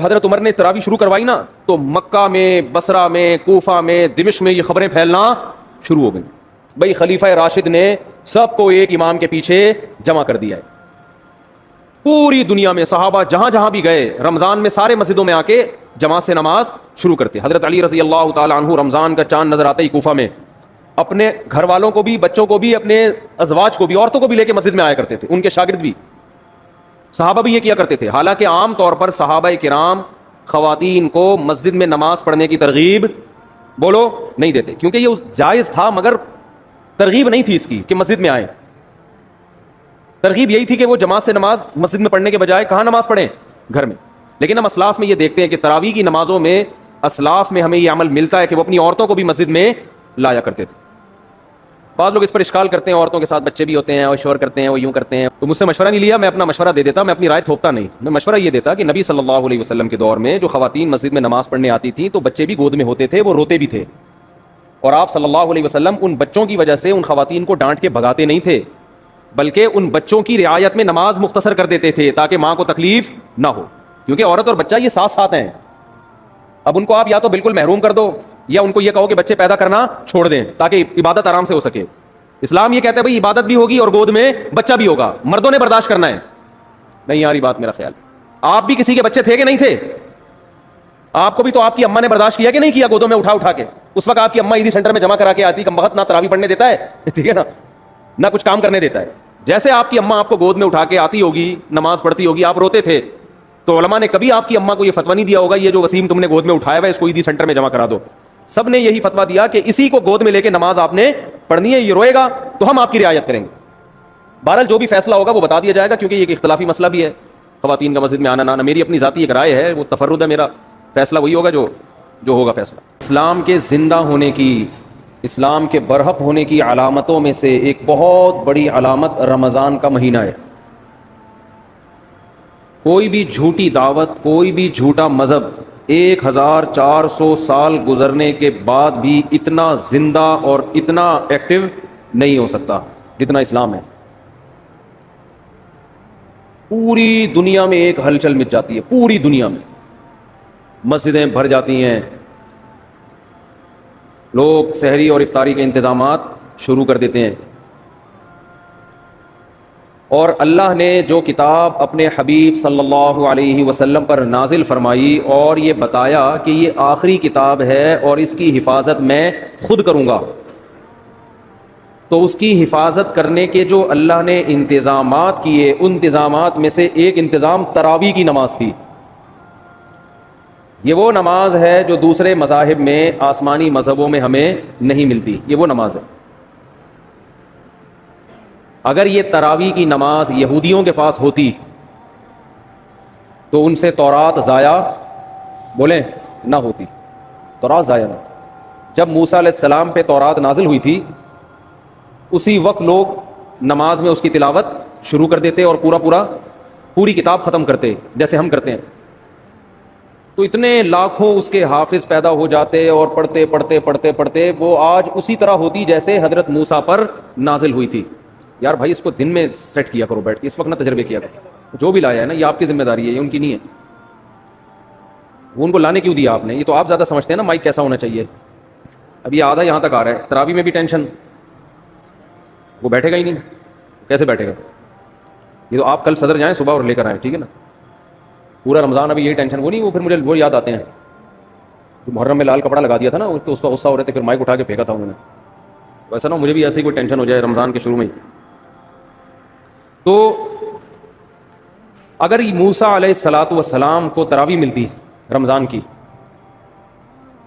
حضرت عمر نے تراویح شروع کروائی نا تو مکہ میں، بصرہ میں، کوفہ میں، دمشق میں یہ خبریں پھیلنا شروع ہو گئیں. بھائی خلیفہ راشد نے سب کو ایک امام کے پیچھے جمع کر دیا ہے. پوری دنیا میں صحابہ جہاں جہاں بھی گئے رمضان میں سارے مسجدوں میں آ کے جماعت سے نماز شروع کرتے. حضرت علی رضی اللہ تعالی عنہ رمضان کا چاند نظر آتا ہی کوفہ میں اپنے گھر والوں کو بھی، بچوں کو بھی، اپنے ازواج کو بھی، عورتوں کو بھی لے کے مسجد میں آیا کرتے تھے. ان کے شاگرد بھی، صحابہ بھی یہ کیا کرتے تھے. حالانکہ عام طور پر صحابہ کرام خواتین کو مسجد میں نماز پڑھنے کی ترغیب بولو نہیں دیتے، کیونکہ یہ جائز تھا مگر ترغیب نہیں تھی اس کی کہ مسجد میں آئیں. ترغیب یہی تھی کہ وہ جماعت سے نماز مسجد میں پڑھنے کے بجائے کہاں نماز پڑھیں؟ گھر میں. لیکن ہم اسلاف میں یہ دیکھتے ہیں کہ تراویح کی نمازوں میں اسلاف میں ہمیں یہ عمل ملتا ہے کہ وہ اپنی عورتوں کو بھی مسجد میں لایا کرتے تھے. بعض لوگ اس پر اشکال کرتے ہیں، عورتوں کے ساتھ بچے بھی ہوتے ہیں اور شور کرتے ہیں، وہ یوں کرتے ہیں. تو مجھ سے مشورہ نہیں لیا، میں اپنا مشورہ دے دیتا، میں اپنی رائے تھوپتا نہیں. میں مشورہ یہ دیتا کہ نبی صلی اللہ علیہ وسلم کے دور میں جو خواتین مسجد میں نماز پڑھنے آتی تھیں تو بچے بھی گود میں ہوتے تھے، وہ روتے بھی تھے، اور آپ صلی اللہ علیہ وسلم ان بچوں کی وجہ سے ان خواتین کو ڈانٹ کے بھگاتے نہیں تھے، بلکہ ان بچوں کی رعایت میں نماز مختصر کر دیتے تھے تاکہ ماں کو تکلیف نہ ہو، کیونکہ عورت اور بچہ یہ ساتھ ساتھ ہیں. اب ان کو آپ یا تو بالکل محروم کر دو یا ان کو یہ کہو کہ بچے پیدا کرنا چھوڑ دیں تاکہ عبادت آرام سے ہو سکے. اسلام یہ کہتا ہے بھائی عبادت بھی ہوگی اور گود میں بچہ بھی ہوگا، مردوں نے برداشت کرنا ہے. نہیں آ رہی بات میرا خیال. آپ بھی کسی کے بچے تھے کہ نہیں تھے؟ آپ کو بھی تو آپ کی اماں نے برداشت کیا کہ نہیں کیا گودوں میں اٹھا اٹھا کے؟ اس وقت آپ کی اماں عیدی سینٹر میں جمع کرا کے آتی، کم وقت نہ تراویح پڑھنے دیتا ہے، ٹھیک ہے نا، نہ کچھ کام کرنے دیتا ہے. جیسے آپ کی اماں آپ کو گود میں اٹھا کے آتی ہوگی، نماز پڑھتی ہوگی، آپ روتے تھے، تو علماء نے کبھی آپ کی اماں کو یہ فتویٰ نہیں دیا ہوگا یہ جو وسیم تم نے گود میں اٹھایا ہوا ہے اس کو عیدی سینٹر میں جمع کرا دو. سب نے یہی فتویٰ دیا کہ اسی کو گود میں لے کے نماز آپ نے پڑھنی ہے، یہ روئے گا تو ہم آپ کی رعایت کریں گے. بہرحال جو بھی فیصلہ ہوگا وہ بتا دیا جائے گا، کیونکہ یہ ایک اختلافی مسئلہ بھی ہے خواتین کا مسجد میں آنا نہ آنا. میری اپنی ذاتی ایک رائے ہے، وہ تفرد ہے میرا، فیصلہ وہی ہوگا جو ہوگا فیصلہ. اسلام کے زندہ ہونے کی، اسلام کے برحق ہونے کی علامتوں میں سے ایک بہت بڑی علامت رمضان کا مہینہ ہے. کوئی بھی جھوٹی دعوت، کوئی بھی جھوٹا مذہب 1400 سال گزرنے کے بعد بھی اتنا زندہ اور اتنا ایکٹیو نہیں ہو سکتا جتنا اسلام ہے. پوری دنیا میں ایک ہلچل مچ جاتی ہے، پوری دنیا میں مسجدیں بھر جاتی ہیں، لوگ سحری اور افطاری کے انتظامات شروع کر دیتے ہیں. اور اللہ نے جو کتاب اپنے حبیب صلی اللہ علیہ وسلم پر نازل فرمائی اور یہ بتایا کہ یہ آخری کتاب ہے اور اس کی حفاظت میں خود کروں گا، تو اس کی حفاظت کرنے کے جو اللہ نے انتظامات کیے، ان انتظامات میں سے ایک انتظام تراویح کی نماز تھی. یہ وہ نماز ہے جو دوسرے مذاہب میں، آسمانی مذہبوں میں ہمیں نہیں ملتی. یہ وہ نماز ہے. اگر یہ تراویح کی نماز یہودیوں کے پاس ہوتی تو ان سے تورات ضائع بولیں نہ ہوتی، تورات ضائع نہ ہوتی. جب موسیٰ علیہ السلام پہ تورات نازل ہوئی تھی اسی وقت لوگ نماز میں اس کی تلاوت شروع کر دیتے اور پوری کتاب ختم کرتے جیسے ہم کرتے ہیں. تو اتنے لاکھوں اس کے حافظ پیدا ہو جاتے اور پڑھتے پڑھتے پڑھتے پڑھتے وہ آج اسی طرح ہوتی جیسے حضرت موسیٰ پر نازل ہوئی تھی. یار بھائی اس کو دن میں سیٹ کیا کرو، بیٹھ کے اس وقت نہ تجربے کیا کرو. جو بھی لایا ہے نا یہ آپ کی ذمہ داری ہے، یہ ان کی نہیں ہے. وہ ان کو لانے کیوں دیا آپ نے؟ یہ تو آپ زیادہ سمجھتے ہیں نا مائک کیسا ہونا چاہیے. اب یہ آدھا یہاں تک آ رہا ہے، تراویح میں بھی ٹینشن، وہ بیٹھے گا ہی نہیں، کیسے بیٹھے گا؟ یہ تو آپ کل صدر جائیں صبح اور لے کر آئیں، ٹھیک ہے نا. پورا رمضان ابھی یہی ٹینشن، وہ نہیں، وہ پھر مجھے وہ یاد آتے ہیں جو محرم میں لال کپڑا لگا دیا تھا نا، تو اس کا غصہ ہو رہے تھے، پھر مائک اٹھا کے پھینکا تھا انہوں نے. ویسا نہ مجھے بھی ایسی کوئی ٹینشن ہو جائے رمضان کے شروع میں. تو اگر موسیٰ علیہ الصلاۃ والسلام کو تراویح ملتی رمضان کی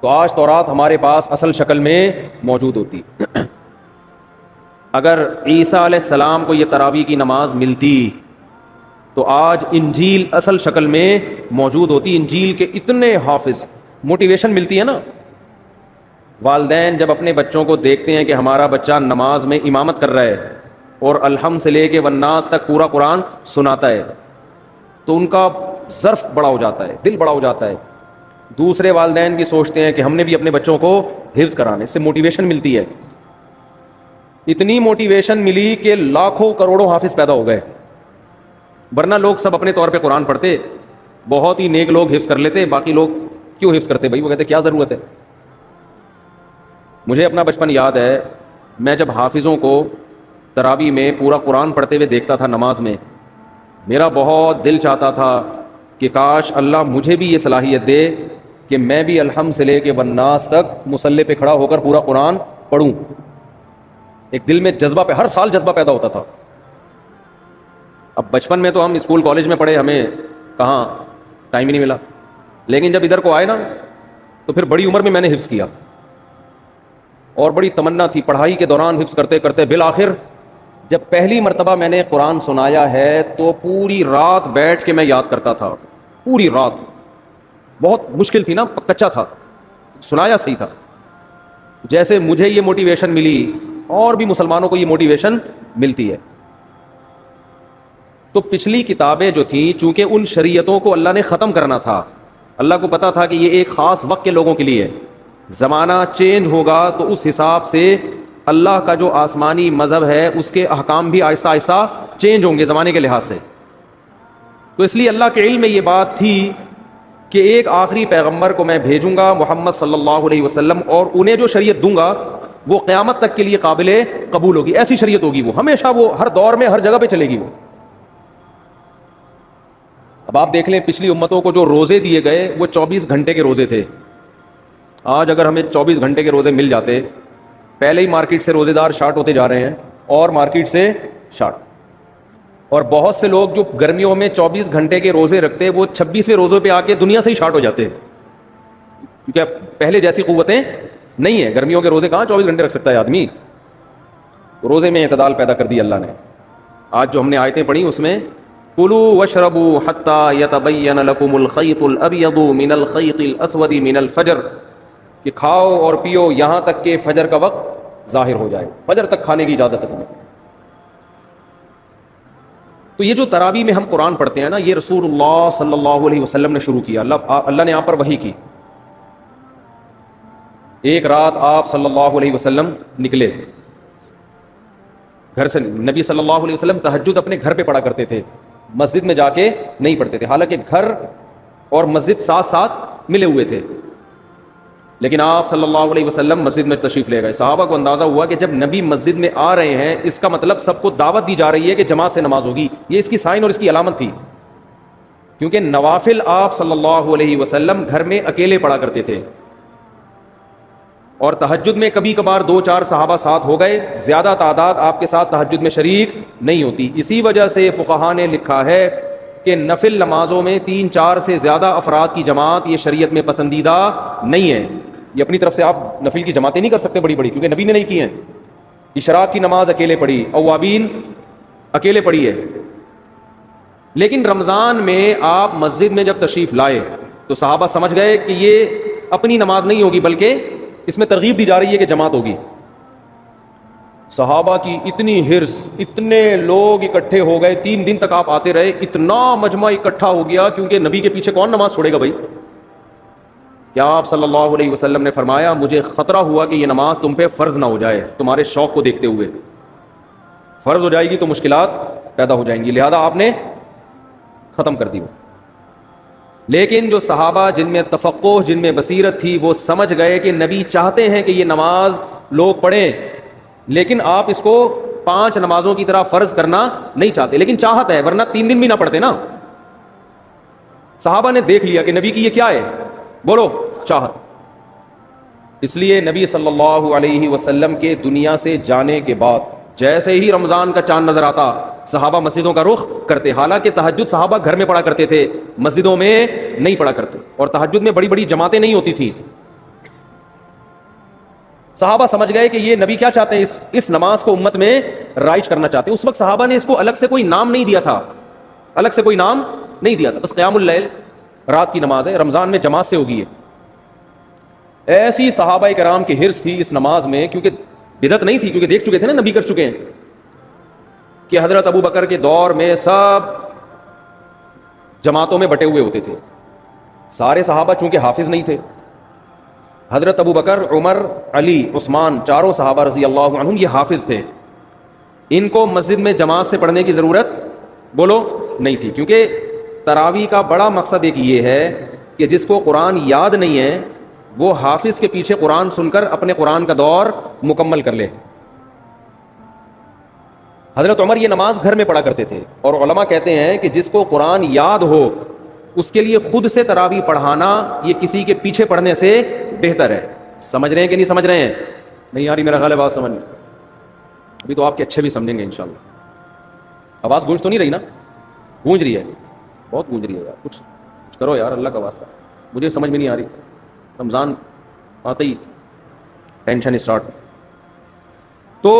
تو آج تورات ہمارے پاس اصل شکل میں موجود ہوتی. اگر عیسیٰ علیہ السلام کو یہ تراویح کی نماز ملتی تو آج انجیل اصل شکل میں موجود ہوتی. انجیل کے اتنے حافظ، موٹیویشن ملتی ہے نا. والدین جب اپنے بچوں کو دیکھتے ہیں کہ ہمارا بچہ نماز میں امامت کر رہا ہے اور الحمد سے لے کے والناس تک پورا قرآن سناتا ہے تو ان کا ظرف بڑا ہو جاتا ہے، دل بڑا ہو جاتا ہے. دوسرے والدین بھی سوچتے ہیں کہ ہم نے بھی اپنے بچوں کو حفظ کرانے، اس سے موٹیویشن ملتی ہے. اتنی موٹیویشن ملی کہ لاکھوں کروڑوں حافظ پیدا ہو گئے. ورنہ لوگ سب اپنے طور پہ قرآن پڑھتے بہت ہی نیک لوگ حفظ کر لیتے, باقی لوگ کیوں حفظ کرتے بھائی؟ وہ کہتے کیا ضرورت ہے. مجھے اپنا بچپن یاد ہے, میں جب حافظوں کو تراویح میں پورا قرآن پڑھتے ہوئے دیکھتا تھا نماز میں, میرا بہت دل چاہتا تھا کہ کاش اللہ مجھے بھی یہ صلاحیت دے کہ میں بھی الحمد سے لے کے والناس تک مصلی پہ کھڑا ہو کر پورا قرآن پڑھوں. ایک دل میں جذبہ ہر سال جذبہ پیدا ہوتا تھا. اب بچپن میں تو ہم اسکول کالج میں پڑھے, ہمیں کہاں ٹائم ہی نہیں ملا, لیکن جب ادھر کو آئے نا تو پھر بڑی عمر میں نے حفظ کیا, اور بڑی تمنا تھی پڑھائی کے دوران حفظ کرتے کرتے بالآخر جب پہلی مرتبہ میں نے قرآن سنایا ہے تو پوری رات بیٹھ کے میں یاد کرتا تھا, پوری رات. بہت مشکل تھی نا, کچا تھا, سنایا صحیح تھا. جیسے مجھے یہ موٹیویشن ملی اور بھی مسلمانوں کو یہ موٹیویشن ملتی ہے. تو پچھلی کتابیں جو تھیں, چونکہ ان شریعتوں کو اللہ نے ختم کرنا تھا, اللہ کو پتا تھا کہ یہ ایک خاص وقت کے لوگوں کے لیے, زمانہ چینج ہوگا تو اس حساب سے اللہ کا جو آسمانی مذہب ہے اس کے احکام بھی آہستہ آہستہ چینج ہوں گے زمانے کے لحاظ سے. تو اس لیے اللہ کے علم میں یہ بات تھی کہ ایک آخری پیغمبر کو میں بھیجوں گا محمد صلی اللہ علیہ وسلم, اور انہیں جو شریعت دوں گا وہ قیامت تک کے لیے قابل قبول ہوگی. ایسی شریعت ہوگی, وہ ہمیشہ, وہ ہر دور میں ہر جگہ پہ چلے گی وہ. اب آپ دیکھ لیں پچھلی امتوں کو جو روزے دیے گئے وہ 24 گھنٹے کے روزے تھے. آج اگر ہمیں 24 گھنٹے کے روزے مل جاتے, پہلے ہی مارکیٹ سے روزے دار شارٹ ہوتے جا رہے ہیں, اور مارکیٹ سے شارٹ. اور بہت سے لوگ جو گرمیوں میں 24 گھنٹے کے روزے رکھتے وہ 26ویں روزے پہ آ کے دنیا سے ہی شارٹ ہو جاتے, کیونکہ پہلے جیسی قوتیں نہیں ہیں. گرمیوں کے روزے کہاں 24 گھنٹے رکھ سکتا ہے آدمی؟ روزے میں اعتدال پیدا کر دیا اللہ نے. آج جو ہم نے آیتیں پڑھی اس میں کلوا واشربوا حتى يتبين لكم الخيط الابيض من الخيط الاسود من الفجر, کہ کھاؤ اور پیو یہاں تک کہ فجر کا وقت ظاہر ہو جائے. فجر تک کھانے کی اجازت ہے تمہیں. تو یہ جو تراویح میں ہم قرآن پڑھتے ہیں نا, یہ رسول اللہ صلی اللہ علیہ وسلم نے شروع کیا. اللہ نے یہاں پر وحی کی. ایک رات آپ صلی اللہ علیہ وسلم نکلے گھر سے. نبی صلی اللہ علیہ وسلم تہجد اپنے گھر پہ پڑھا کرتے تھے, مسجد میں جا کے نہیں پڑھتے تھے. حالانکہ گھر اور مسجد ساتھ ساتھ ملے ہوئے تھے, لیکن آپ صلی اللہ علیہ وسلم مسجد میں تشریف لے گئے. صحابہ کو اندازہ ہوا کہ جب نبی مسجد میں آ رہے ہیں اس کا مطلب سب کو دعوت دی جا رہی ہے کہ جماعت سے نماز ہوگی. یہ اس کی سائن اور اس کی علامت تھی, کیونکہ نوافل آپ صلی اللہ علیہ وسلم گھر میں اکیلے پڑھا کرتے تھے, اور تہجد میں کبھی کبھار 2-4 صحابہ ساتھ ہو گئے, زیادہ تعداد آپ کے ساتھ تہجد میں شریک نہیں ہوتی. اسی وجہ سے فقہاء نے لکھا ہے کہ نفل نمازوں میں 3-4 سے زیادہ افراد کی جماعت یہ شریعت میں پسندیدہ نہیں ہے. یہ اپنی طرف سے آپ نفل کی جماعتیں نہیں کر سکتے بڑی بڑی, کیونکہ نبی نے نہیں کی ہیں. اشراق کی نماز اکیلے پڑھی, اوابین اکیلے پڑھی ہے. لیکن رمضان میں آپ مسجد میں جب تشریف لائے تو صحابہ سمجھ گئے کہ یہ اپنی نماز نہیں ہوگی بلکہ اس میں ترغیب دی جا رہی ہے کہ جماعت ہوگی. صحابہ کی اتنی حرص, اتنے لوگ اکٹھے ہو گئے, 3 دن تک آپ آتے رہے, اتنا مجمع اکٹھا ہو گیا, کیونکہ نبی کے پیچھے کون نماز چھوڑے گا بھائی. کیا آپ صلی اللہ علیہ وسلم نے فرمایا مجھے خطرہ ہوا کہ یہ نماز تم پہ فرض نہ ہو جائے, تمہارے شوق کو دیکھتے ہوئے. فرض ہو جائے گی تو مشکلات پیدا ہو جائیں گی, لہذا آپ نے ختم کر دی وہ. لیکن جو صحابہ جن میں تفقہ, جن میں بصیرت تھی, وہ سمجھ گئے کہ نبی چاہتے ہیں کہ یہ نماز لوگ پڑھیں, لیکن آپ اس کو 5 نمازوں کی طرح فرض کرنا نہیں چاہتے. لیکن چاہت ہے, ورنہ 3 دن بھی نہ پڑھتے نا. صحابہ نے دیکھ لیا کہ نبی کی یہ کیا ہے, بولو چاہت. اس لیے نبی صلی اللہ علیہ وسلم کے دنیا سے جانے کے بعد جیسے ہی رمضان کا چاند نظر آتا صحابہ مسجدوں کا رخ کرتے. حالانکہ تہجد صحابہ گھر میں پڑھا کرتے تھے, مسجدوں میں نہیں پڑھا کرتے, اور تہجد میں بڑی بڑی جماعتیں نہیں ہوتی تھی. صحابہ سمجھ گئے کہ یہ نبی کیا چاہتے ہیں, اس نماز کو امت میں رائج کرنا چاہتے ہیں. اس وقت صحابہ نے اس کو الگ سے کوئی نام نہیں دیا تھا, الگ سے کوئی نام نہیں دیا تھا, بس قیام اللیل رات کی نماز ہے, رمضان میں جماعت سے ہوگی. ایسی صحابہ کرام کی حرص تھی اس نماز میں, کیونکہ بدعت نہیں تھی, کیونکہ دیکھ چکے تھے نا, نبی کر چکے ہیں, کہ حضرت ابو بکر کے دور میں سب جماعتوں میں بٹے ہوئے ہوتے تھے. سارے صحابہ چونکہ حافظ نہیں تھے, حضرت ابو بکر, عمر, علی, عثمان, چاروں صحابہ رضی اللہ عنہم یہ حافظ تھے. ان کو مسجد میں جماعت سے پڑھنے کی ضرورت بولو نہیں تھی, کیونکہ تراویح کا بڑا مقصد ایک یہ ہے کہ جس کو قرآن یاد نہیں ہے وہ حافظ کے پیچھے قرآن سن کر اپنے قرآن کا دور مکمل کر لے. حضرت عمر یہ نماز گھر میں پڑھا کرتے تھے, اور علماء کہتے ہیں کہ جس کو قرآن یاد ہو اس کے لیے خود سے تراویح پڑھانا یہ کسی کے پیچھے پڑھنے سے بہتر ہے. سمجھ رہے ہیں کہ نہیں سمجھ رہے ہیں؟ نہیں یار میرا خیال ہے بات سمجھ میں, ابھی تو آپ کے اچھے بھی سمجھیں گے انشاءاللہ. آواز گونج تو نہیں رہی نا؟ گونج رہی ہے, بہت گونج رہی ہے یار. کچھ کرو یار اللہ کا واسطہ, مجھے سمجھ میں نہیں آ رہی. رمضان آتے ہی ٹینشن اسٹارٹ. تو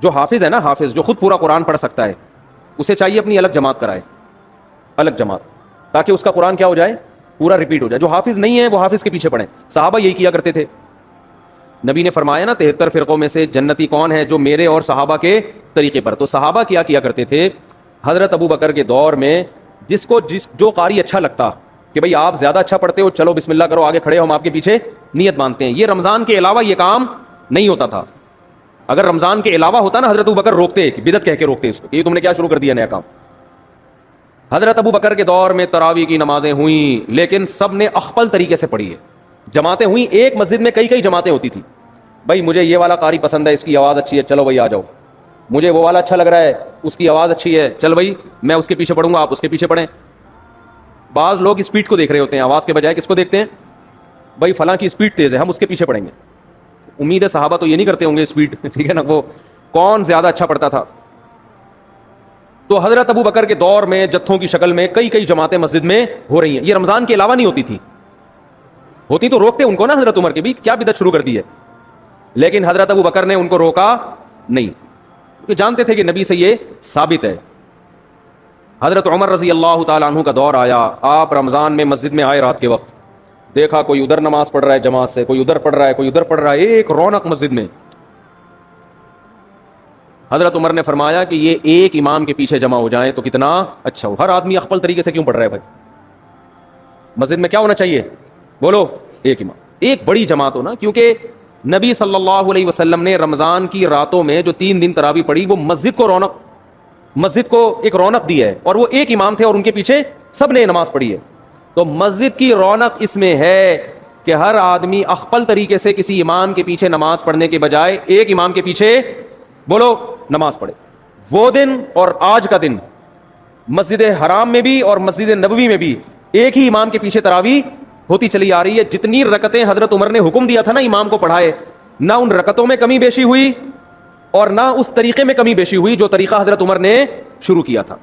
جو حافظ ہے نا, حافظ جو خود پورا قرآن پڑھ سکتا ہے, اسے چاہیے اپنی الگ جماعت کرائے, الگ جماعت, تاکہ اس کا قرآن کیا ہو جائے, پورا ریپیٹ ہو جائے. جو حافظ نہیں ہے وہ حافظ کے پیچھے پڑھیں. صحابہ یہی کیا کرتے تھے. نبی نے فرمایا نا 73 فرقوں میں سے جنتی کون ہے؟ جو میرے اور صحابہ کے طریقے پر. تو صحابہ کیا کرتے تھے؟ حضرت ابو بکر کے دور میں جو قاری اچھا لگتا کہ بھئی آپ زیادہ اچھا پڑھتے ہو, چلو بسم اللہ کرو, آگے کھڑے ہو, ہم آپ کے پیچھے نیت مانتے ہیں. یہ رمضان کے علاوہ یہ کام نہیں ہوتا تھا. اگر رمضان کے علاوہ ہوتا نا, حضرت ابو بکر روکتے, بدعت کہہ کے روکتے اس کو, یہ تم نے کیا شروع کر دیا نیا کام. حضرت ابو بکر کے دور میں تراویح کی نمازیں ہوئیں, لیکن سب نے اخپل طریقے سے پڑھی ہے. جماعتیں ہوئیں, ایک مسجد میں کئی جماعتیں ہوتی تھی. بھائی مجھے یہ والا قاری پسند ہے, اس کی آواز اچھی ہے, چلو بھائی آ جاؤ. مجھے وہ والا اچھا لگ رہا ہے, اس کی آواز اچھی ہے, چل بھائی میں اس کے پیچھے پڑھوں گا, آپ اس کے پیچھے پڑھیں. بعض لوگ اسپیڈ کو دیکھ رہے ہوتے ہیں, آواز کے بجائے کس کو دیکھتے ہیں؟ بھائی فلاں کی اسپیڈ تیز ہے, ہم اس کے پیچھے پڑھیں گے. امید ہے صحابہ تو یہ نہیں کرتے ہوں گے اسپیڈ, ٹھیک ہے نا, وہ کون زیادہ اچھا پڑھتا تھا. تو حضرت ابو بکر کے دور میں جتھوں کی شکل میں کئی جماعتیں مسجد میں ہو رہی ہیں. یہ رمضان کے علاوہ نہیں ہوتی تھی, ہوتی تو روکتے ان کو نا حضرت عمر کے بھی, کیا بدعت شروع کر دی ہے. لیکن حضرت ابو بکر نے ان کو روکا نہیں, کیونکہ جانتے تھے کہ نبی سے یہ ثابت ہے. حضرت عمر رضی اللہ تعالیٰ عنہ کا دور آیا, آپ رمضان میں مسجد میں آئے رات کے وقت, دیکھا کوئی ادھر نماز پڑھ رہا ہے جماعت سے, کوئی ادھر پڑھ رہا ہے, کوئی ادھر پڑھ رہا ہے, ایک رونق مسجد میں. حضرت عمر نے فرمایا کہ یہ ایک امام کے پیچھے جمع ہو جائیں تو کتنا اچھا ہو. ہر آدمی اخپل طریقے سے کیوں پڑھ رہا ہے بھائی؟ مسجد میں کیا ہونا چاہیے بولو؟ ایک امام, ایک بڑی جماعت ہو نا. کیونکہ نبی صلی اللہ علیہ وسلم نے رمضان کی راتوں میں جو 3 دن تراویح پڑھی, وہ مسجد کو ایک رونق دی ہے, اور وہ ایک امام تھے اور ان کے پیچھے سب نے نماز پڑھی ہے. تو مسجد کی رونق اس میں ہے کہ ہر آدمی اخپل طریقے سے کسی امام کے پیچھے نماز پڑھنے کے بجائے ایک امام کے پیچھے بولو نماز پڑھے. وہ دن اور آج کا دن مسجد حرام میں بھی اور مسجد نبوی میں بھی ایک ہی امام کے پیچھے تراویح ہوتی چلی آ رہی ہے. جتنی رکعتیں حضرت عمر نے حکم دیا تھا نا امام کو پڑھائے, نہ ان رکعتوں میں کمی بیشی ہوئی اور نہ اس طریقے میں کمی بیشی ہوئی جو طریقہ حضرت عمر نے شروع کیا تھا.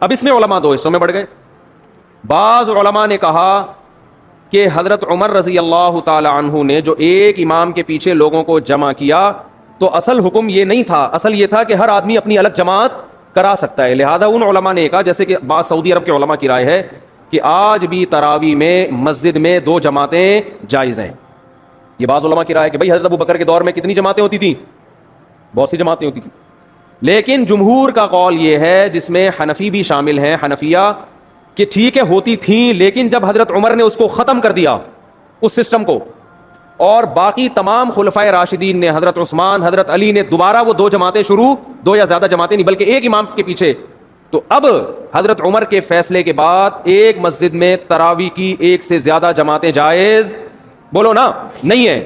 اب اس میں علماء 2 حصوں میں بڑھ گئے. بعض علماء نے کہا کہ حضرت عمر رضی اللہ تعالی عنہ نے جو ایک امام کے پیچھے لوگوں کو جمع کیا تو اصل حکم یہ نہیں تھا, اصل یہ تھا کہ ہر آدمی اپنی الگ جماعت کرا سکتا ہے. لہذا ان علماء نے کہا, جیسے کہ بعض سعودی عرب کے علماء کی رائے ہے, کہ آج بھی تراویح میں مسجد میں 2 جماعتیں جائز ہیں. یہ بعض علماء کی رائے ہے کہ بھائی حضرت ابو بکر کے دور میں کتنی جماعتیں ہوتی تھیں؟ بہت سی جماعتیں ہوتی تھیں. لیکن جمہور کا قول یہ ہے, جس میں حنفی بھی شامل ہیں, حنفیہ, کہ ٹھیک ہے ہوتی تھیں, لیکن جب حضرت عمر نے اس کو ختم کر دیا اس سسٹم کو, اور باقی تمام خلفائے راشدین نے, حضرت عثمان, حضرت علی نے دوبارہ وہ 2 جماعتیں شروع, 2 یا زیادہ جماعتیں نہیں بلکہ ایک امام کے پیچھے, تو اب حضرت عمر کے فیصلے کے بعد ایک مسجد میں تراویح کی 1 سے زیادہ جماعتیں جائز بولو نا نہیں ہے.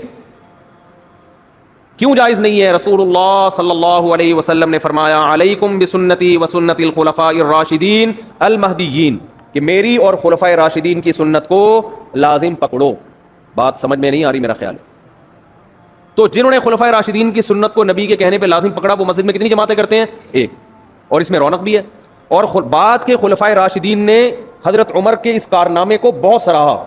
کیوں جائز نہیں ہے؟ رسول اللہ صلی اللہ علیہ وسلم نے فرمایا, علیکم بسنتی وسنت الخلفاء الراشدین المہدیین, کہ میری اور خلفائے راشدین کی سنت کو لازم پکڑو. بات سمجھ میں نہیں آ رہی میرا خیال ہے. تو جنہوں نے خلفائے راشدین کی سنت کو نبی کے کہنے پہ لازم پکڑا, وہ مسجد میں کتنی جماعتیں کرتے ہیں؟ ایک. اور اس میں رونق بھی ہے. اور بعد کے خلفائے راشدین نے حضرت عمر کے اس کارنامے کو بہت سراہا.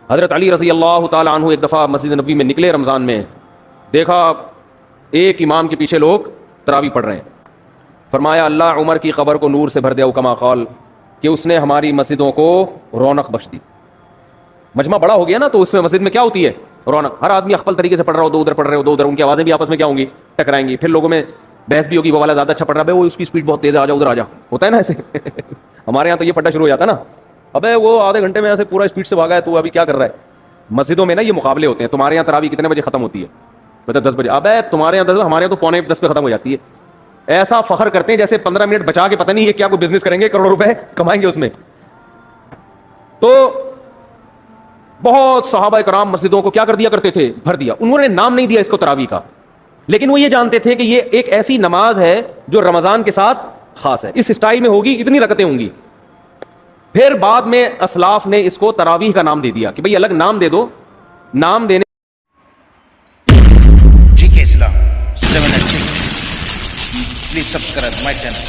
حضرت علی رضی اللہ تعالی عنہ ایک دفعہ مسجد نبوی میں نکلے رمضان میں, دیکھا ایک امام کے پیچھے لوگ تراویح پڑھ رہے ہیں. فرمایا اللہ عمر کی قبر کو نور سے بھر دے, او کما قال, کہ اس نے ہماری مسجدوں کو رونق بخش دی. مجمع بڑا ہو گیا نا, تو اس میں مسجد میں کیا ہوتی ہے؟ رونق. ہر آدمی اخپل طریقے سے پڑھ رہا ہو, 2 ادھر پڑھ رہے ہو, 2 ادھر, ان کی آوازیں بھی آپس میں کیا ہوں گی؟ ٹکرائیں گی. پھر لوگوں میں بحث بھی ہوگی, وہ والا زیادہ اچھا پڑھ رہا ہے, وہ اس کی اسپیڈ بہت تیز ہے, آ جا ادھر آ جا, ہوتا ہے نا ایسے. ہمارے یہاں تو یہ پھٹا شروع ہو جاتا ہے نا, ابے وہ آدھے گھنٹے میں ایسے پورا اسپیڈ سے بھاگا ہے, تو ابھی کیا کر رہا ہے. مسجدوں میں نا یہ مقابلے ہوتے ہیں. تمہارے یہاں تراویح کتنے بجے ختم ہوتی ہے؟ 10 بجے. ابے تمہارے یہاں 10, ہمارے یہاں تو 9:45 پہ ختم ہو جاتی ہے. ایسا فخر کرتے ہیں جیسے 15 منٹ بچا کے پتہ نہیں یہ کیا کوئی بزنس کریں گے, کروڑوں روپے کمائیں گے اس میں. تو بہت صحابہ کرام مسجدوں کو کیا کر دیا کرتے تھے, بھر دیا. انہوں نے نام نہیں دیا اس کو تراویح کا, لیکن وہ یہ جانتے تھے کہ یہ ایک ایسی نماز ہے جو رمضان کے ساتھ خاص ہے, اس اسٹائل میں ہوگی, اتنی رکعتیں ہوں گی. پھر بعد میں اسلاف نے اس کو تراویح کا نام دے دیا کہ بھئی الگ نام دے دو. نام دینے GK Islam 7 and 6. Please subscribe my channel.